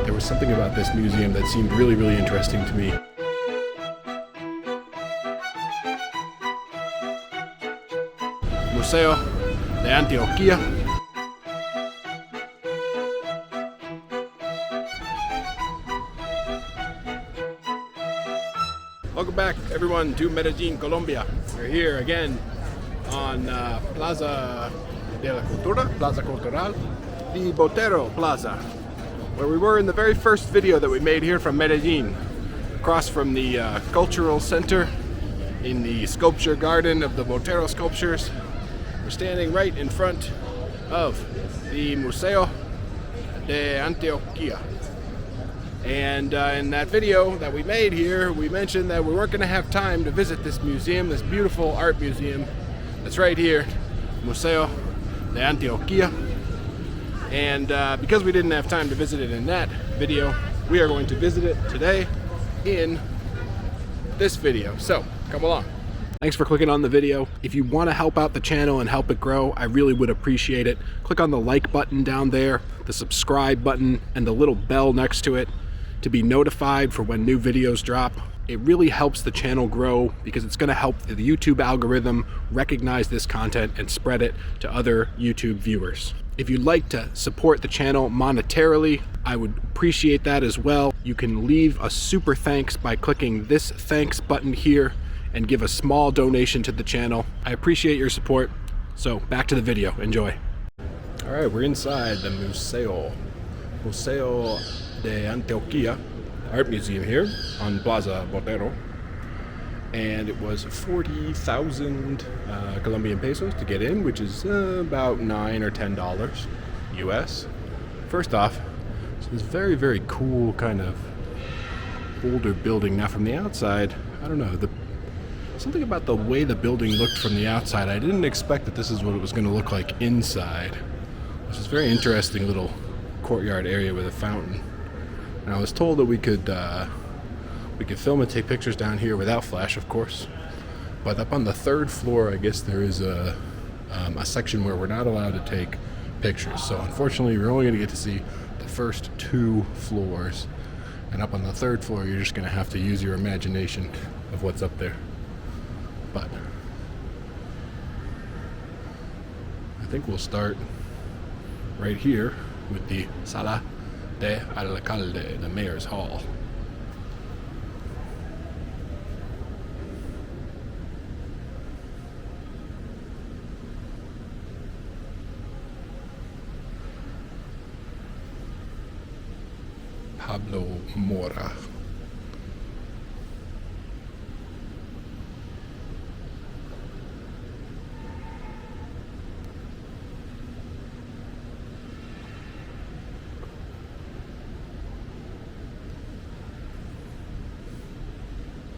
there was something about this museum that seemed really, really interesting to me. Museo de Antioquia. Welcome back, everyone, to Medellín, Colombia. We're here again on Plaza de la Cultura, Plaza Cultural, the Botero Plaza, where we were in the very first video that we made here from Medellín, across from the cultural center in the sculpture garden of the Botero sculptures. We're standing right in front of the Museo de Antioquia. And in that video that we made here, we mentioned that we weren't going to have time to visit this museum, this beautiful art museum that's right here, Museo de Antioquia. And because we didn't have time to visit it in that video, we are going to visit it today in this video. So, come along. Thanks for clicking on the video. If you want to help out the channel and help it grow, I really would appreciate it. Click on the like button down there, the subscribe button, and the little bell next to it to be notified for when new videos drop. It really helps the channel grow because it's going to help the YouTube algorithm recognize this content and spread it to other YouTube viewers. If you'd like to support the channel monetarily, I would appreciate that as well. You can leave a super thanks by clicking this thanks button here and give a small donation to the channel. I appreciate your support. So back to the video, enjoy. All right, we're inside the Museo de Antioquia art museum here on Plaza Botero. And it was 40,000 Colombian pesos to get in, which is about $9 or $10 US. First off, it's this very, very cool kind of older building. Now from the outside, I don't know, something about the way the building looked from the outside, I didn't expect that this is what it was going to look like inside. It's this very interesting little courtyard area with a fountain. And I was told that we could film and take pictures down here without flash, of course. But up on the third floor, I guess there is a section where we're not allowed to take pictures. So unfortunately, you're only going to get to see the first 2 floors. And up on the third floor, you're just going to have to use your imagination of what's up there. But I think we'll start right here with the Sala de Alcalde, the Mayor's Hall. Pablo Mora.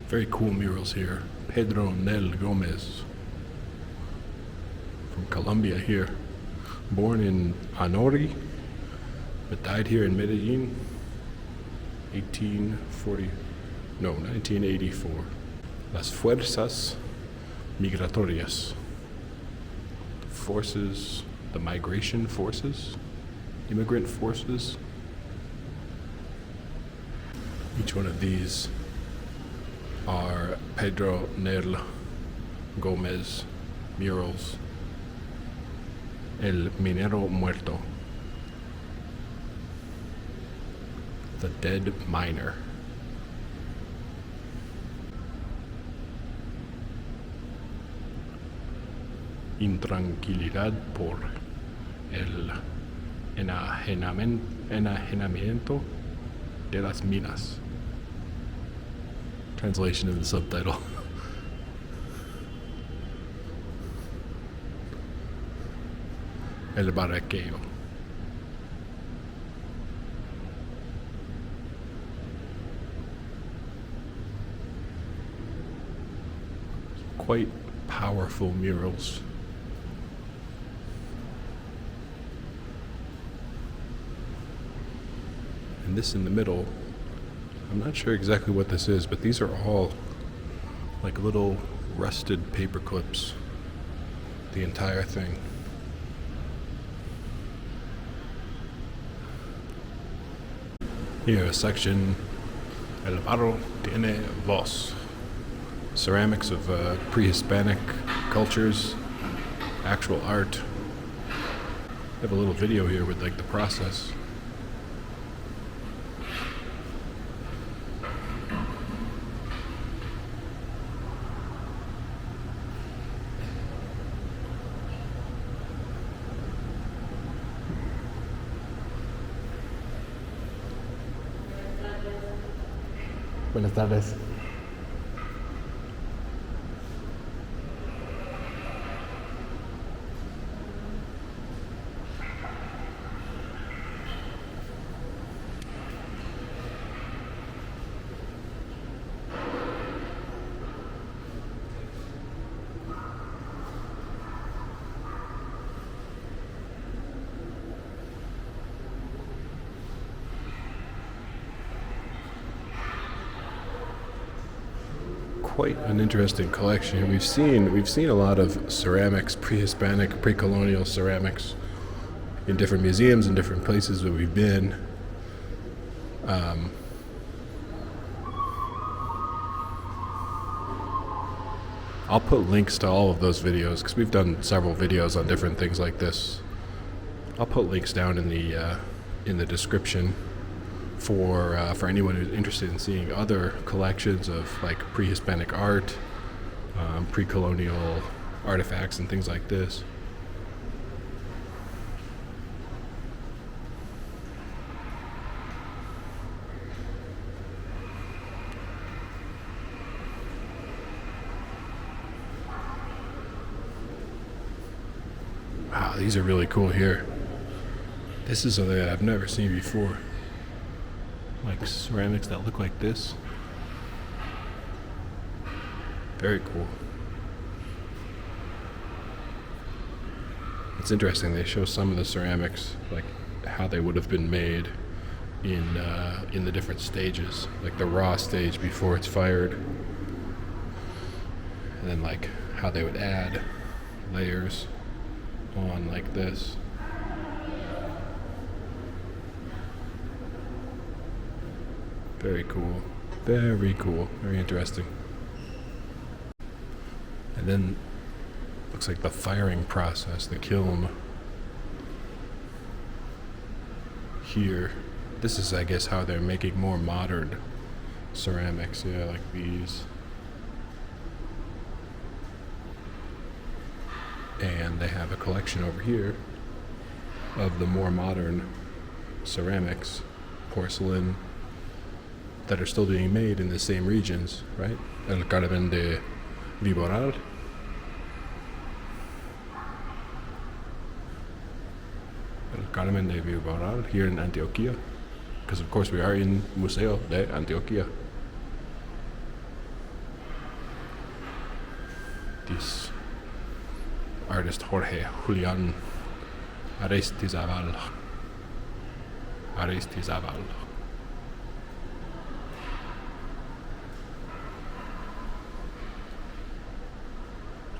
Very cool murals here. Pedro Nel Gomez from Colombia here. Born in Anori, but died here in Medellín, 1984. Las Fuerzas Migratorias. The forces, the migration forces, immigrant forces. Each one of these are Pedro Nel Gomez murals. El Minero Muerto. The Dead Miner. Intranquilidad por el enajenamiento de las minas. Translation of the subtitle. El barraqueo. Quite powerful murals. And this in the middle, I'm not sure exactly what this is, but these are all like little rusted paper clips, the entire thing. Here, a section El Barro Tiene Voz. Ceramics of pre-Hispanic cultures, actual art. I have a little video here with like the process. Buenas tardes. Quite an interesting collection. We've seen a lot of ceramics, pre-Hispanic, pre-colonial ceramics in different museums and different places that we've been. I'll put links to all of those videos because we've done several videos on different things like this. I'll put links down in the description for anyone who's interested in seeing other collections of like pre-Hispanic art, pre-colonial artifacts and things like this. Wow, these are really cool here. This is something that I've never seen before. Like ceramics that look like this. Very cool. It's interesting, they show some of the ceramics, like how they would have been made in the different stages, like the raw stage before it's fired, and then like how they would add layers on like this. Very cool. Very cool. Very interesting. And then looks like the firing process, the kiln here. This is, I guess, how they're making more modern ceramics. Yeah, like these. And they have a collection over here of the more modern ceramics, porcelain, that are still being made in the same regions, right? El Carmen de Viboral. El Carmen de Viboral here in Antioquia, because of course we are in Museo de Antioquia. This artist Jorge Julian Aristizabal.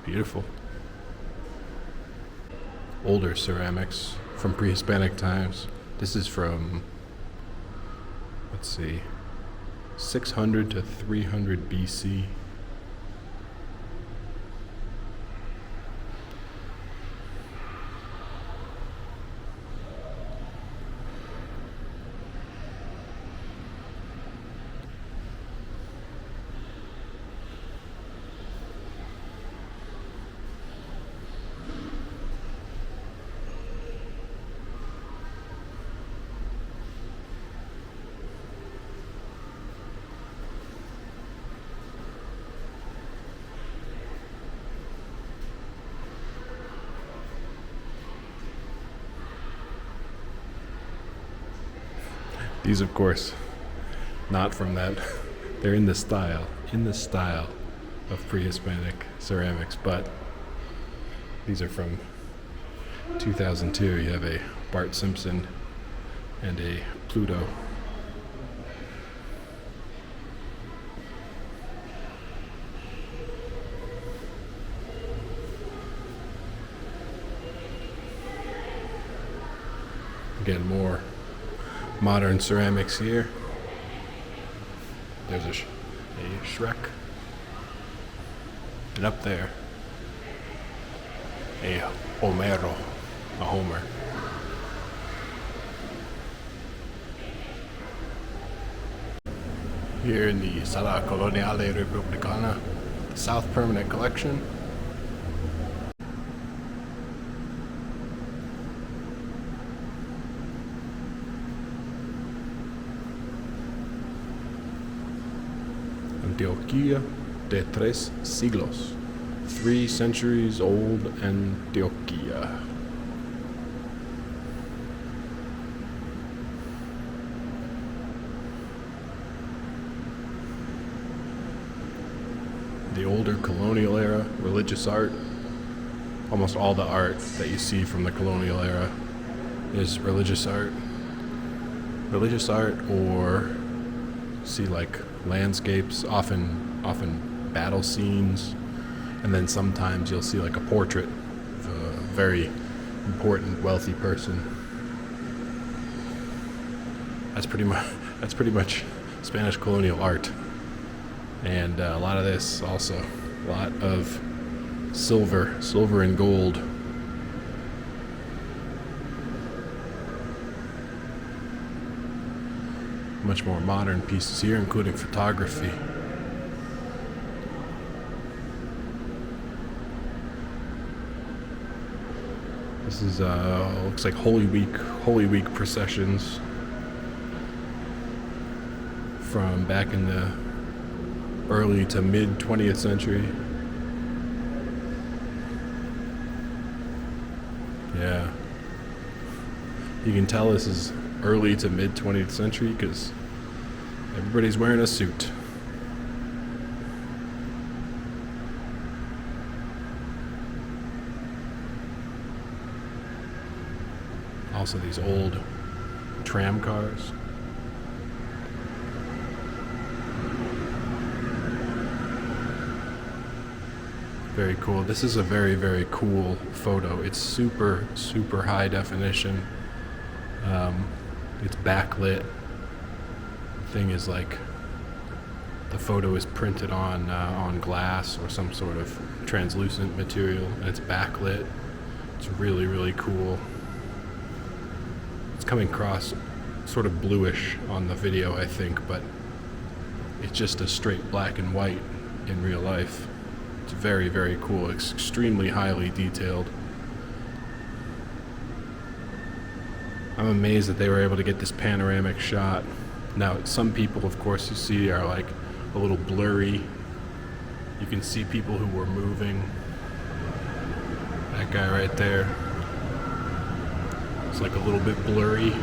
Beautiful. Older ceramics from pre-Hispanic times. This is from, let's see, 600 to 300 BC. These, of course, not from that. They're in the style of pre-Hispanic ceramics, but these are from 2002. You have a Bart Simpson and a Pluto. Again, more modern ceramics here. There's a Shrek. And up there, a Homero, a Homer. Here in the Sala Coloniale Republicana, the South Permanent Collection. Antioquia de tres siglos. 3 centuries old Antioquia. The older colonial era religious art. Almost all the art that you see from the colonial era is religious art. Religious art, or see like landscapes, often battle scenes, and then sometimes you'll see like a portrait of a very important, wealthy person. That's pretty much Spanish colonial art. And a lot of this also, a lot of silver and gold. Much more modern pieces here, including photography. This is looks like Holy Week processions from back in the early to mid 20th century. Yeah. You can tell this is early to mid 20th century because everybody's wearing a suit. Also these old tram cars. Very cool. This is a very, very cool photo. It's super high definition. It's backlit. The thing is, like, the photo is printed on glass or some sort of translucent material, and it's backlit. It's really, really cool. It's coming across sort of bluish on the video, I think, but it's just a straight black and white in real life. It's very, very cool. It's extremely highly detailed. I'm amazed that they were able to get this panoramic shot. Now, some people, of course, you see are like a little blurry. You can see people who were moving. That guy right there. It's like a little bit blurry.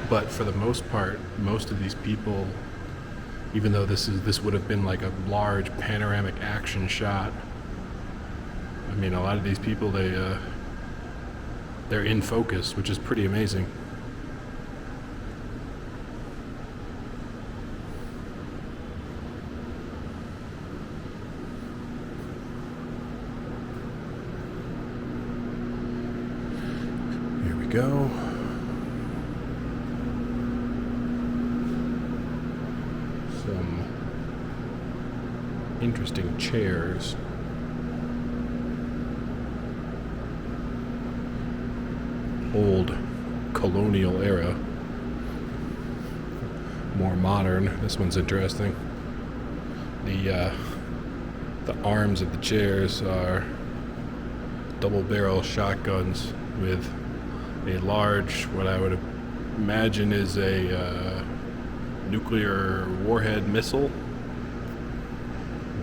But for the most part, most of these people, even though this would have been like a large panoramic action shot, I mean, a lot of these people, they're in focus, which is pretty amazing. Here we go. Some interesting chairs. Old colonial era. More modern. This one's interesting. The arms of the chairs are double barrel shotguns with a large, what I would imagine is a nuclear warhead missile.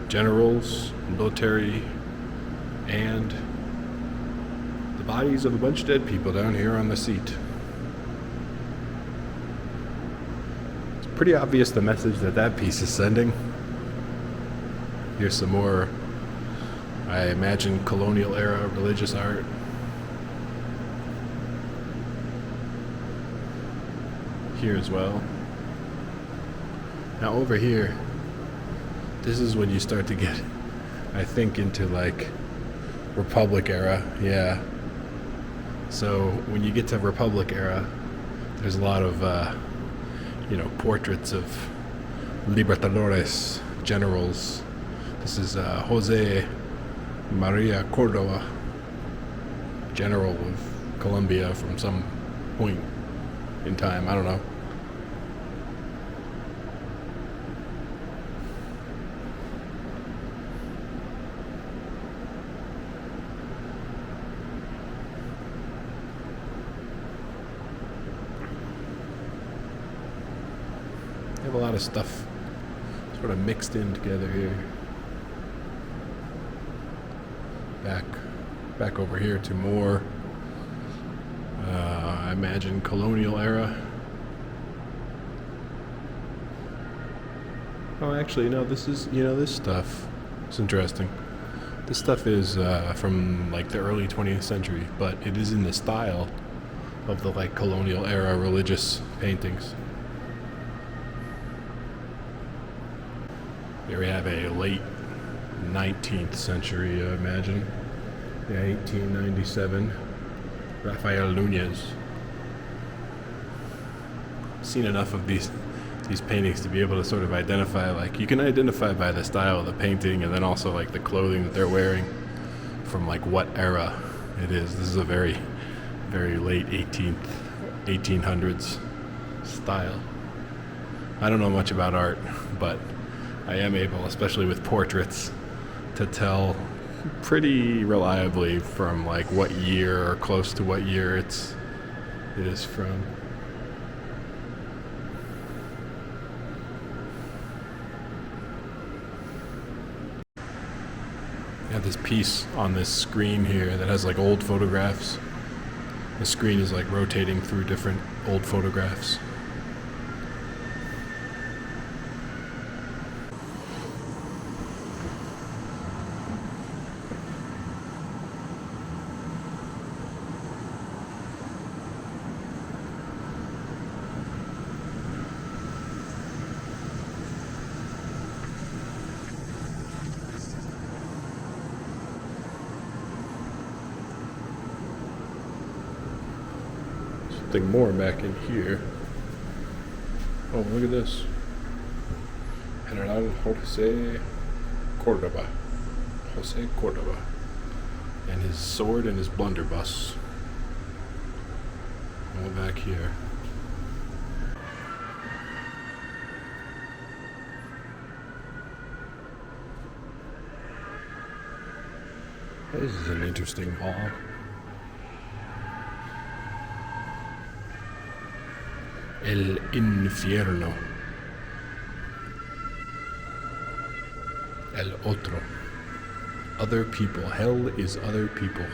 Generals, military, and the bodies of a bunch of dead people down here on the seat. It's pretty obvious the message that piece is sending. Here's some more, I imagine, colonial era religious art. Here as well. Now over here, this is when you start to get, I think, into like Republic era. Yeah. So when you get to Republic era, There's a lot of, portraits of libertadores, generals. This is Jose Maria Cordova, general of Colombia from some point in time. I don't know. They have a lot of stuff sort of mixed in together here. Back over here to more, I imagine, colonial era. Oh, actually, no, this is, this stuff. It's interesting. This stuff is from like the early 20th century, but it is in the style of the like colonial era religious paintings. Here we have a late 19th century, I imagine. Yeah, 1897. Rafael Nunez. Seen enough of these paintings to be able to sort of identify, like, you can identify by the style of the painting and then also like the clothing that they're wearing from like what era it is. This is a very, very late 1800s style. I don't know much about art, but I am able, especially with portraits, to tell pretty reliably from like what year or close to what year it is from. I have this piece on this screen here that has like old photographs. The screen is like rotating through different old photographs. Something more back in here. Oh, look at this. General Jose Cordova. Jose Cordova. And his sword and his blunderbuss. All back here. This is an interesting hall. El infierno. El otro. Other people. Hell is other people.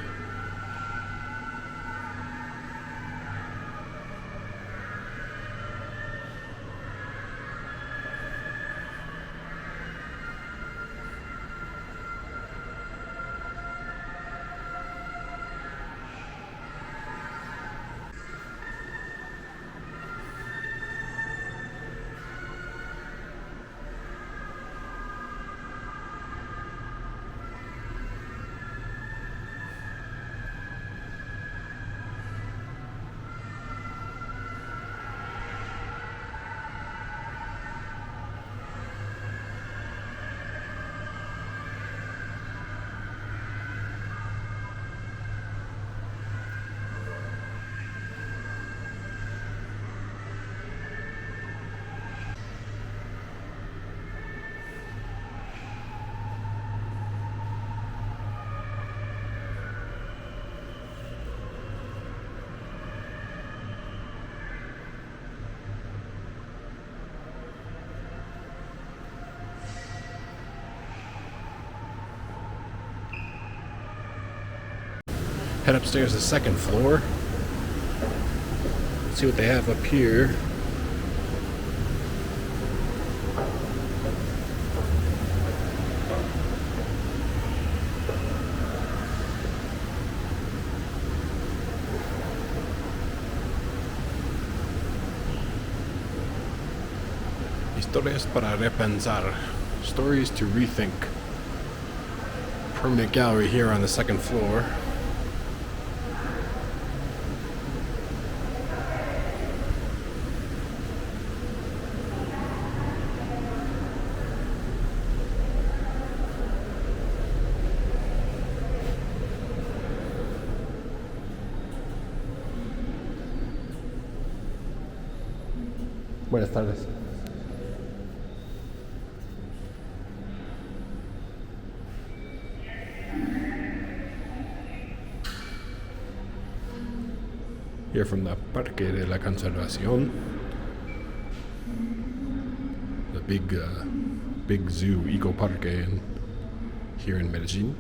Head upstairs to the second floor. See what they have up here. Historias para repensar. Stories to rethink. Permanent gallery here on the second floor. Buenas tardes. Here from the Parque de la Conservación, the big zoo, eco parque here in Medellín.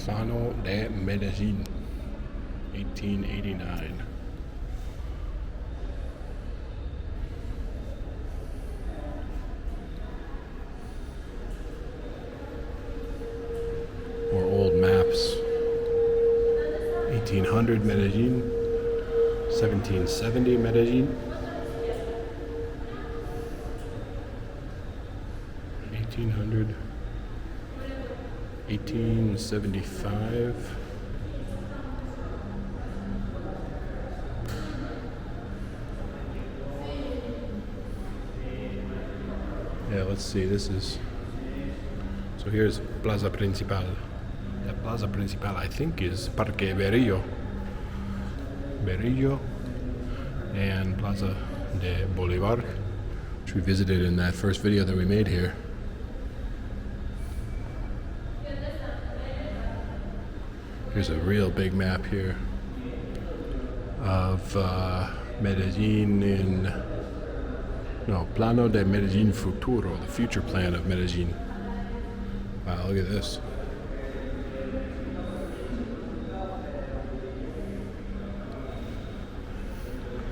Plano de Medellín, 1889. More old maps. 1800 Medellín, 1770 Medellín, 1800. 1875. Yeah, let's see, so here's Plaza Principal. That Plaza Principal, I think, is Parque Berrillo. And Plaza de Bolivar, which we visited in that first video that we made here. Here's a real big map here of Medellín Plano de Medellín Futuro, the future plan of Medellín. Wow, look at this.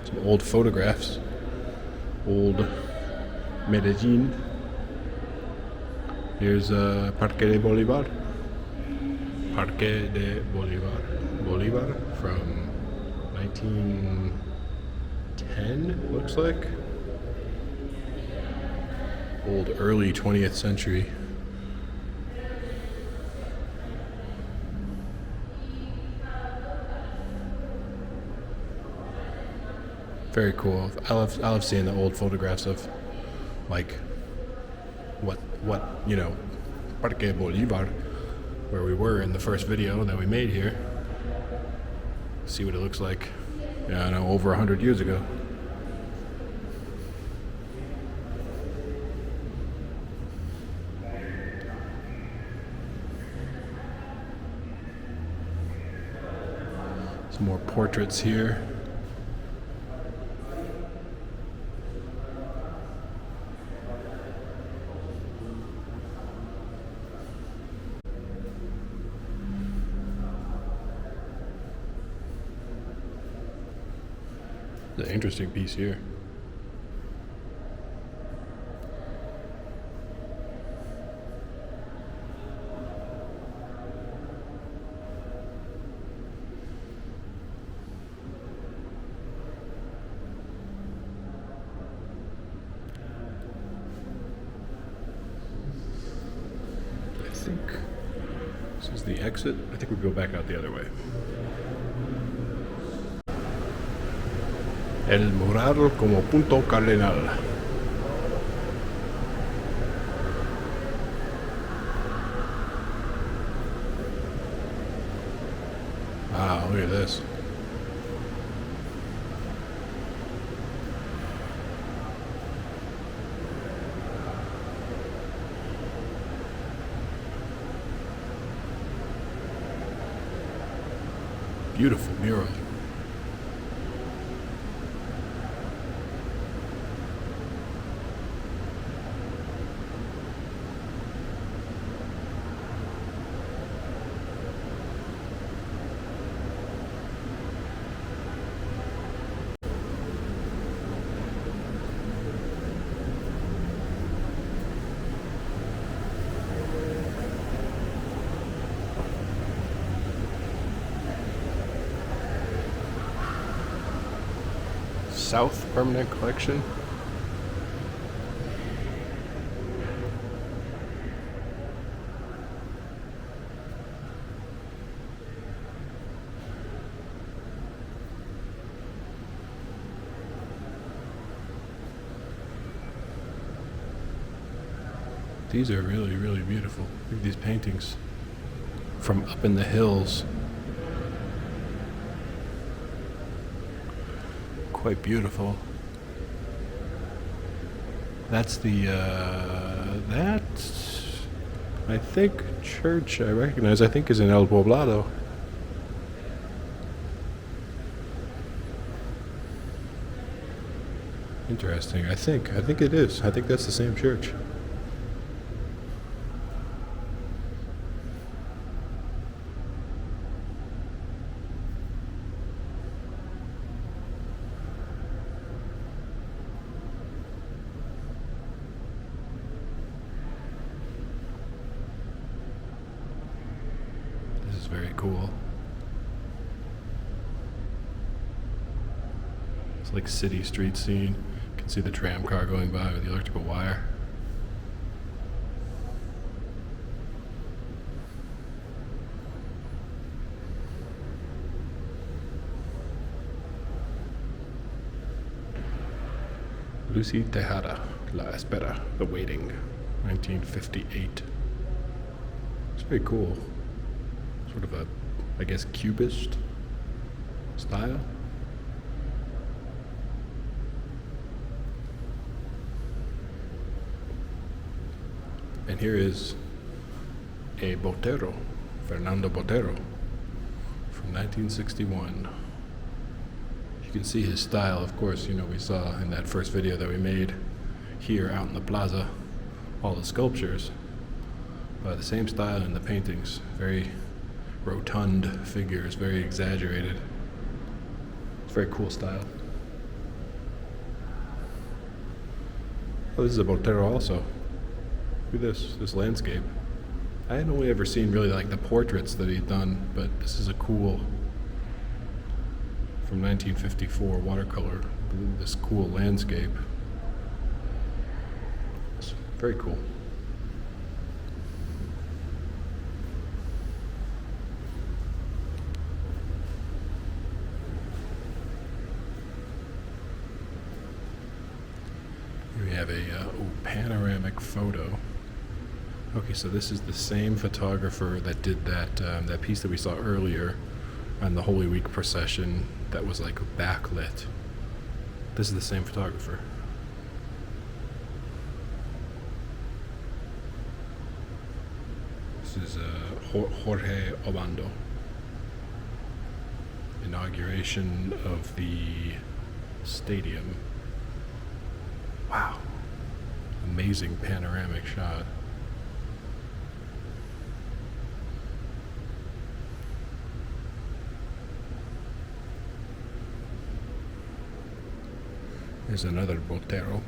Some old photographs. Old Medellín. Here's Parque de Bolivar. Parque de Bolivar from 1910, looks like. Old early 20th century. Very cool. I love seeing the old photographs of like what Parque Bolivar, where we were in the first video that we made here. See what it looks like, over 100 years ago. Some more portraits here. The interesting piece here. I think this is the exit. I think we go back out the other way. El mural como punto cardinal. Wow, look at this. Beautiful mural. South Permanent Collection. These are really, really beautiful. Look at these paintings from up in the hills. Quite beautiful. That's the, that, I think, church I recognize, I think is in El Poblado. Interesting. I think it is. I think that's the same church. This is very cool. It's like city street scene. You can see the tram car going by with the electrical wire. Lucy Tejada, La Espera, The Waiting, 1958. It's very cool. Sort of a, I guess, cubist style. And here is a Botero, Fernando Botero, from 1961. You can see his style, of course, we saw in that first video that we made here out in the plaza, all the sculptures, the same style in the paintings, very rotund figures, very exaggerated. It's a very cool style. Oh, this is a Botero also. Look at this landscape. I had only ever seen really like the portraits that he'd done, but this is a cool, from 1954 watercolor, this cool landscape. It's very cool. Here we have a panoramic photo. Okay, so this is the same photographer that did that piece that we saw earlier on the Holy Week procession that was like backlit. This is the same photographer. This is Jorge Obando. Inauguration of the stadium. Wow. Amazing panoramic shot. Here's another Botero.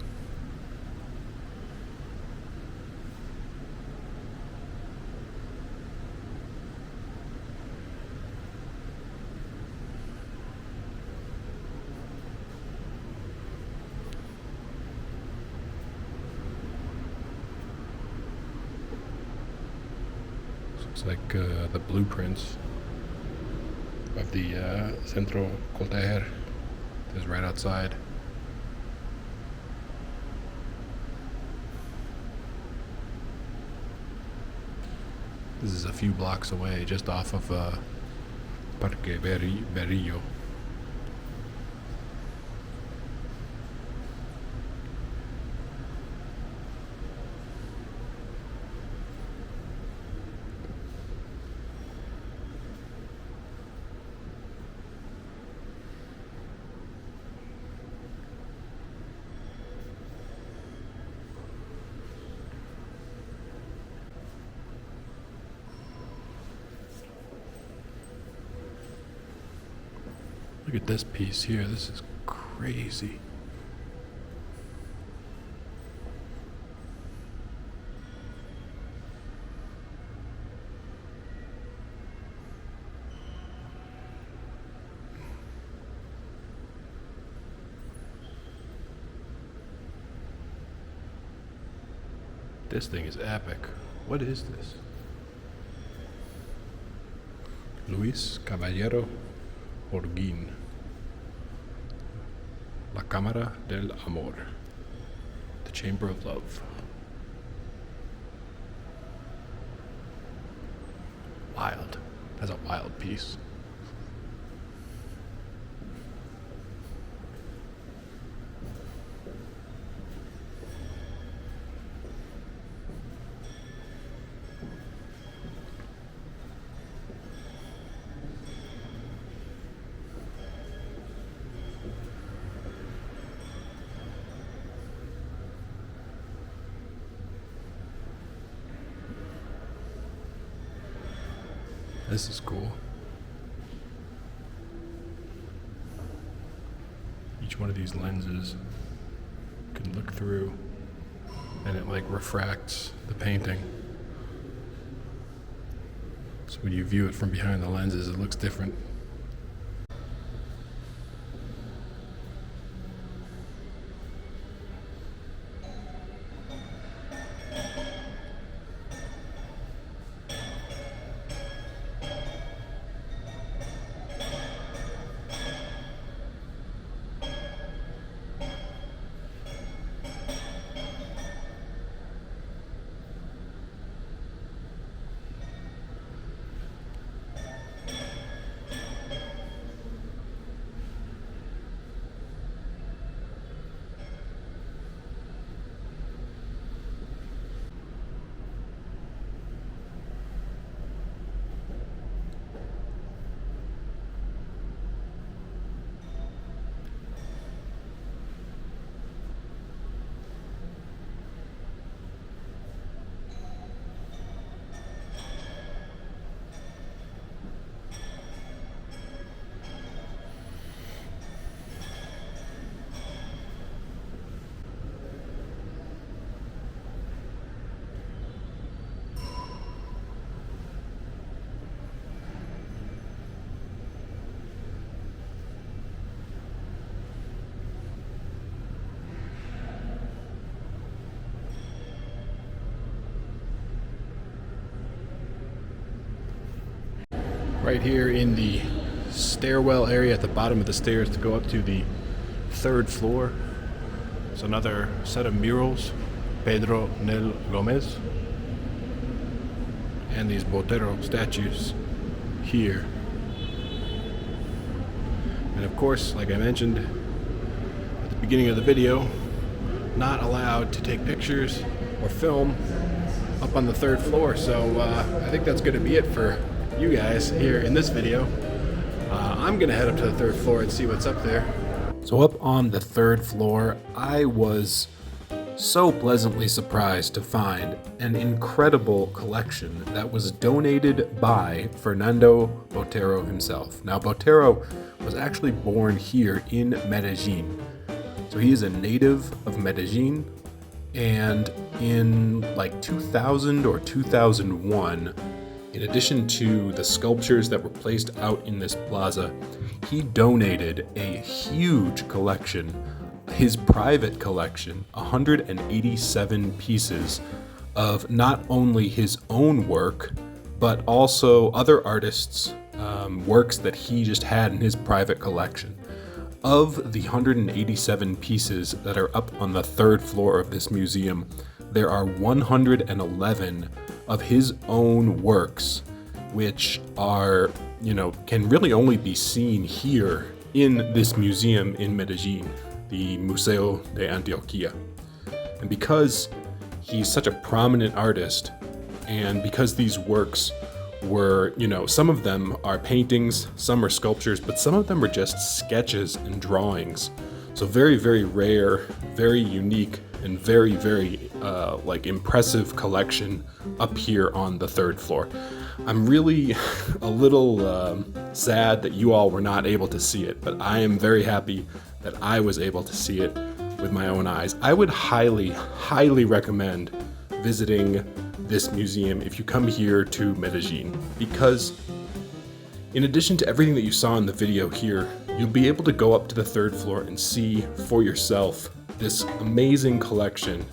Looks like the blueprints of the Centro Coltajer is right outside. This is a few blocks away, just off of Parque Berrillo. Look at this piece here. This is crazy. This thing is epic. What is this? Luis Caballero Orguín. La Cámara del Amor. The Chamber of Love. That's a wild piece. This is cool. Each one of these lenses can look through and it like refracts the painting. So when you view it from behind the lenses, it looks different. Right here in the stairwell area at the bottom of the stairs to go up to the third floor. It's another set of murals, Pedro Nel Gomez, and these Botero statues here. And of course, like I mentioned at the beginning of the video, not allowed to take pictures or film up on the third floor. So I think that's going to be it for you guys here in this video. I'm gonna head up to the third floor and see what's up there. So up on the third floor, I was so pleasantly surprised to find an incredible collection that was donated by Fernando Botero himself. Now, Botero was actually born here in Medellín. So he is a native of Medellín, and in like 2000 or 2001, in addition to the sculptures that were placed out in this plaza, he donated a huge collection, his private collection, 187 pieces of not only his own work, but also other artists' works that he just had in his private collection. Of the 187 pieces that are up on the third floor of this museum, there are 111 of his own works, which are, can really only be seen here in this museum in Medellín, the Museo de Antioquia. And because he's such a prominent artist, and because these works were, some of them are paintings, some are sculptures, but some of them are just sketches and drawings. So very, very rare, very unique, and very, very impressive collection up here on the third floor. I'm really a little sad that you all were not able to see it, but I am very happy that I was able to see it with my own eyes. I would highly, highly recommend visiting this museum if you come here to Medellín, because in addition to everything that you saw in the video here, you'll be able to go up to the third floor and see for yourself this amazing collection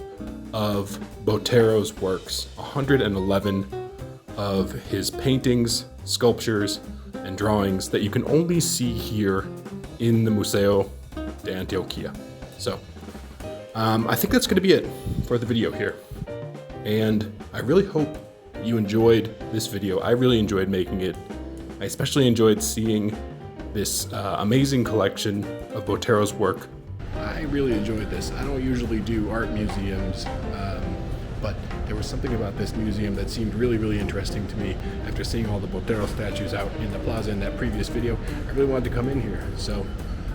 of Botero's works, 111 of his paintings, sculptures, and drawings that you can only see here in the Museo de Antioquia. So, I think that's going to be it for the video here. And I really hope you enjoyed this video. I really enjoyed making it. I especially enjoyed seeing this amazing collection of Botero's work. I really enjoyed this. I don't usually do art museums, but there was something about this museum that seemed really, really interesting to me after seeing all the Botero statues out in the plaza in that previous video. I really wanted to come in here. So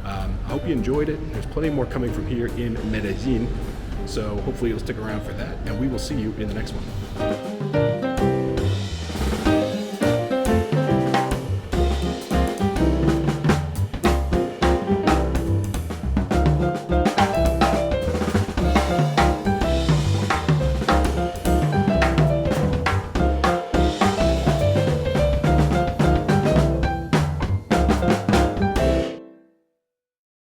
I hope you enjoyed it. There's plenty more coming from here in Medellín. So hopefully you'll stick around for that, and we will see you in the next one.